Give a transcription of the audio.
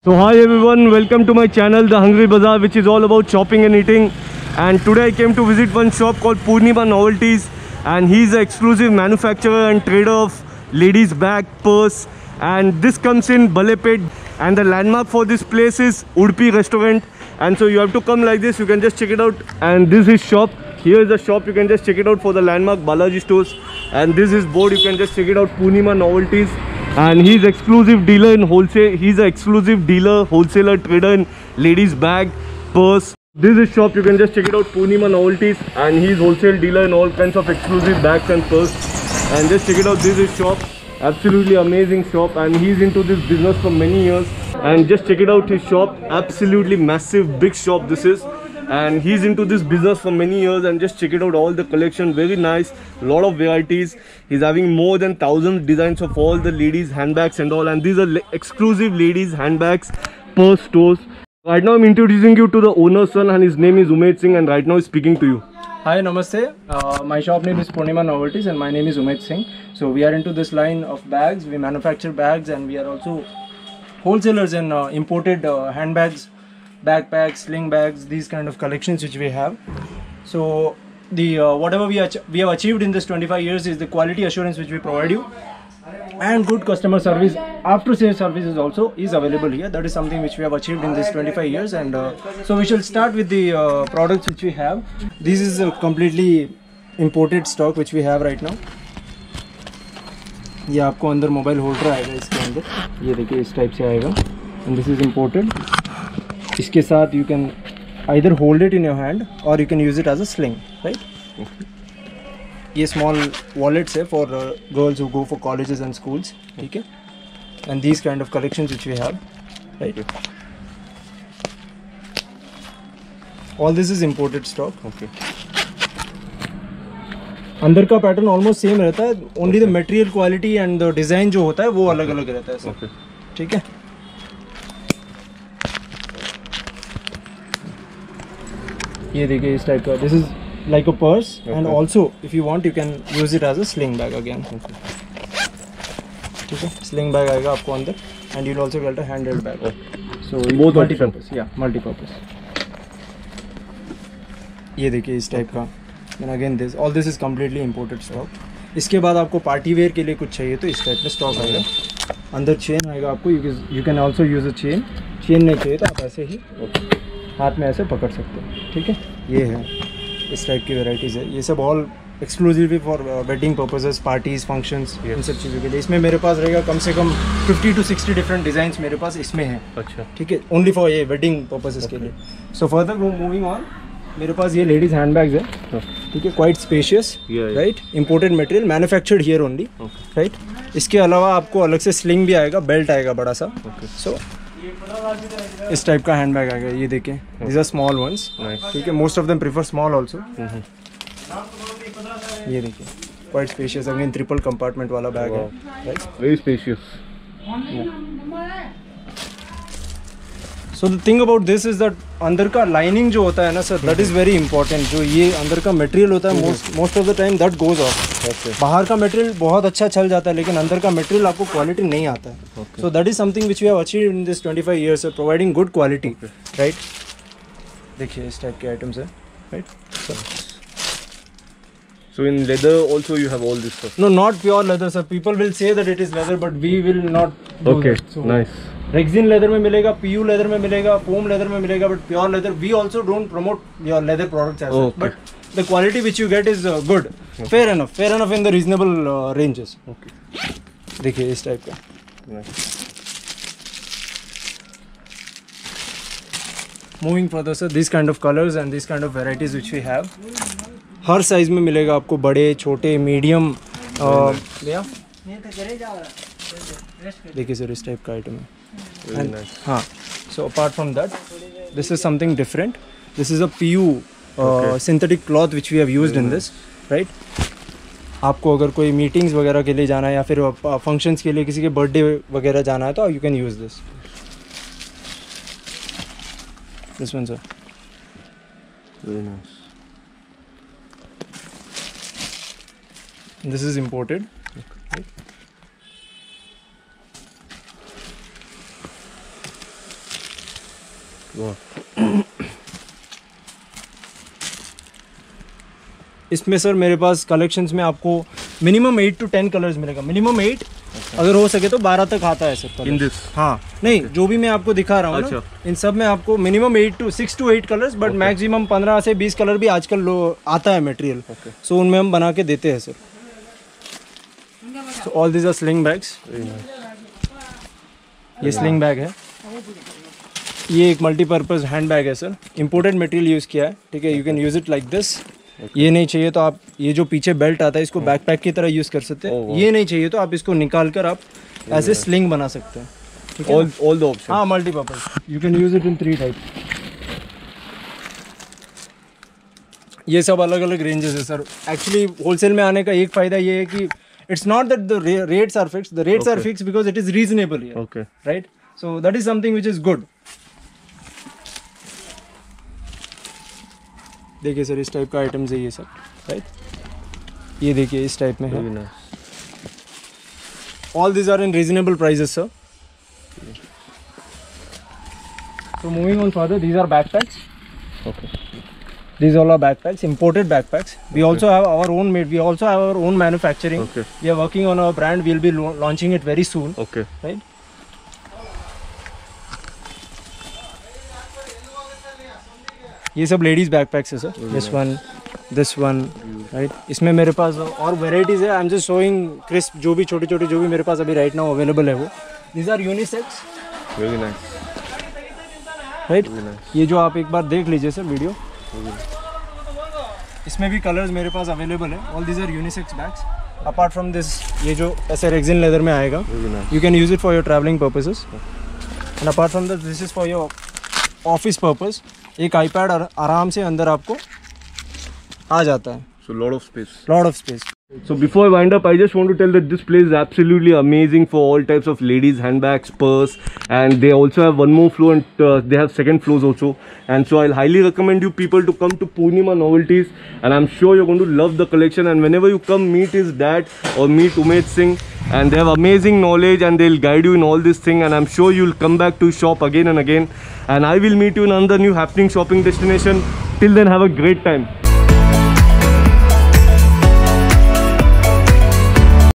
So hi everyone, welcome to my channel The Hungry Bazaar, which is all about shopping and eating. And today I came to visit one shop called Purnima Novelties, and he's an exclusive manufacturer and trader of ladies bag, purse, and this comes in Balepet, and the landmark for this place is Udupi restaurant. And so you have to come like this, you can just check it out. And this is shop, here is the shop, you can just check it out for the landmark Balaji stores. And this is board, you can just check it out, Purnima Novelties. And he's exclusive dealer in wholesale. He's an exclusive dealer, wholesaler, trader in ladies bag, purse. This is shop, you can just check it out, Purnima Novelties. And he's wholesale dealer in all kinds of exclusive bags and purse. And just check it out, this is shop. Absolutely amazing shop, and he's into this business for many years. And just check it out, his shop, absolutely massive, big shop this is. And he's into this business for many years, and just check it out, all the collection, very nice, lot of varieties. He's having more than 1,000 designs of all the ladies handbags and all, and these are exclusive ladies handbags, purse stores. Right now I'm introducing you to the owner's son, and his name is Umed Singh, and right now he's speaking to you. Hi, namaste. My shop name is Purnima Novelties and my name is Umed Singh. So we are into this line of bags. We manufacture bags, and we are also wholesalers in imported handbags, backpacks, sling bags, these kind of collections which we have. So the whatever we have achieved in this 25 years is the quality assurance which we provide you, and good customer service, after sales services also is available here. That is something which we have achieved in this 25 years. And so we shall start with the products which we have. This is a completely imported stock which we have right now. ये आपको अंदर mobile holder आएगा इसके अंदर, ये देखिए इस type से आएगा, and this is imported. इसके साथ you can either hold it in your hand or you can use it as a sling, right? ये small wallets है for girls who go for colleges and schools, ठीक है? And these kind of collections which we have, right? All this is imported stock. Okay. अंदर का pattern almost same रहता है, only the material quality and the design जो होता है वो अलग अलग रहता है सब, ठीक है? ये देखिए इस टाइप का, this is like a purse, and also if you want you can use it as a sling bag again, ठीक है? स्लिंग बैग आएगा आपको अंदर, and you will also get a handled bag. So both multipurpose, या multipurpose. ये देखिए इस type का. And again this, all this is completely imported stock. इसके बाद आपको पार्टी वेयर के लिए कुछ चाहिए तो इस टाइप में स्टॉक आएगा. अंदर चेन आएगा आपको, you can also use a chain. Chain नहीं चाहिए तो आप ऐसे ही हाथ में ऐसे पकड़ सकते हैं, ठीक है? ये है इस टाइप की वेराइटीज़ है. ये सब all exclusively for wedding purposes, parties, functions, इन सब चीज़ों के लिए. इसमें मेरे पास रहेगा कम से कम 50 to 60 डिफरेंट डिज़ाइंस मेरे पास इसमें हैं. अच्छा, ठीक है? ओनली फॉर ये वेडिंग पर्पसेस के लिए. सो फर्दर मूविंग ऑन, मेरे पास ये लेडीज हैंडबैग्स है, ठीक है? Quite spacious, right? Imported material, manufactured here only, right? इसके अलावा आपको अलग से स्लिंग भी आएगा, बेल्ट आएगा बड़ा सा. सो इस टाइप का हैंडबैग आएगा. ये देखें, दीज आर स्मॉल वंस, ठीक है? Most of them prefer small also. ये देखिए quite spacious, again triple compartment वाला बैग है, right? Very spacious. So the thing about this is that अंदर का लाइनिंग जो होता है ना sir, that is very important. जो ये अंदर का मटेरियल होता है, most of the time that goes off. बाहर का मटेरियल बहुत अच्छा चल जाता है, लेकिन अंदर का मटेरियल आपको क्वालिटी नहीं आता है. So that is something which we have achieved in this 25 years, providing good quality, right? देखिए इस टाइप के आइटम्स है, right? So in leather also you have all this stuff? No, not pure leather sir. People will say that it is leather, but we will not do that. So, nice. Rexin leather में मिलेगा, PU leather में मिलेगा, foam leather में मिलेगा, but pure leather we also don't promote your leather products as well. But the quality which you get is good, fair enough in the reasonable ranges. Okay. देखिए इस type का. Nice. Moving further sir, these kind of colors and these kind of varieties which we have. Her size में मिलेगा आपको, बड़े, छोटे, medium. देखिए sir इस टाइप का आइटम है. हाँ, so apart from that this is something different. This is a PU synthetic cloth which we have used in this, right? आपको अगर कोई मीटिंग्स वगैरह के लिए जाना है या फिर फंक्शंस के लिए किसी के बर्थडे वगैरह जाना है तो you can use this one sir. Very nice. This is imported. इसमें सर मेरे पास कलेक्शंस में आपको मिनिमम 8 to 10 कलर्स मिलेगा, मिनिमम 8, अगर हो सके तो 12 तक आता है सर इन दिस। हाँ नहीं, जो भी मैं आपको दिखा रहा हूँ ना, इन सब में आपको minimum 6 to 8 colours, but maximum 15 से 20 कलर भी आजकल आता है मटेरियल, सो उनमें हम बना के देते हैं sir. So all this are sling bags, ये स्लिंग बैग है, ये एक मल्टीपर्पज़ हैंड बैग है सर, इंपोर्टेड मटेरियल यूज़ किया है, ठीक है। You can use it like this. ये नहीं चाहिए तो आप ये जो पीछे बेल्ट आता है इसको बैकपैक की तरह यूज़ कर सकते हैं। ये नहीं चाहिए तो आप इसको निकाल कर आप ऐसे स्लिंग बना सकते हैं, ठीक है। All the option. हाँ, multipurpose, you can use it in 3 type. ये सब अलग अलग रेंजेस है सर। एक्चुअली होलसेल में आने का एक फ़ायदा ये है कि it's not that the rates are fixed, the rates are fixed because it is reasonable here, okay, right. So that is something which is good. देखिए सर, इस टाइप का आइटम्स है ये सब, राइट। ये देखिए इस टाइप में है। All this are in reasonable prices sir. So moving on further, these are backpacks. Okay. These all are backpacks, imported backpacks. We also have our own made. We also have our own manufacturing. Okay. We are working on our brand. We'll be launching it very soon. Okay. Right. ये सब ladies backpacks है sir. This one right. इसमें मेरे पास और varieties है। I am just showing crisp, जो भी छोटे छोटे जो भी मेरे पास अभी राइट नाउ अवेलेबल है वो। These are unisex. Very nice, right. ये जो आप एक बार देख लीजिए सर वीडियो, इसमें भी कलर्स मेरे पास अवेलेबल है। All these are unisex bags. Apart from this, ये जो ऐसे रेक्सिन लेदर में आएगा, you can use it for your travelling purposes. And apart from this is for your office purpose. एक आईपैड आराम से अंदर आपको आ जाता है। So lot of space. Lot of space. So before I wind up, I just want to tell that this place is absolutely amazing for all types of ladies handbags, purse, and they also have one more floor and they have second floors also. And so I'll highly recommend you people to come to Purnima Novelties, and I'm sure you're going to love the collection. And whenever you come, meet his dad or meet Umed Singh, and they have amazing knowledge and they'll guide you in all this thing. And I'm sure you'll come back to shop again and again. And I will meet you in another new happening shopping destination. Till then, have a great time.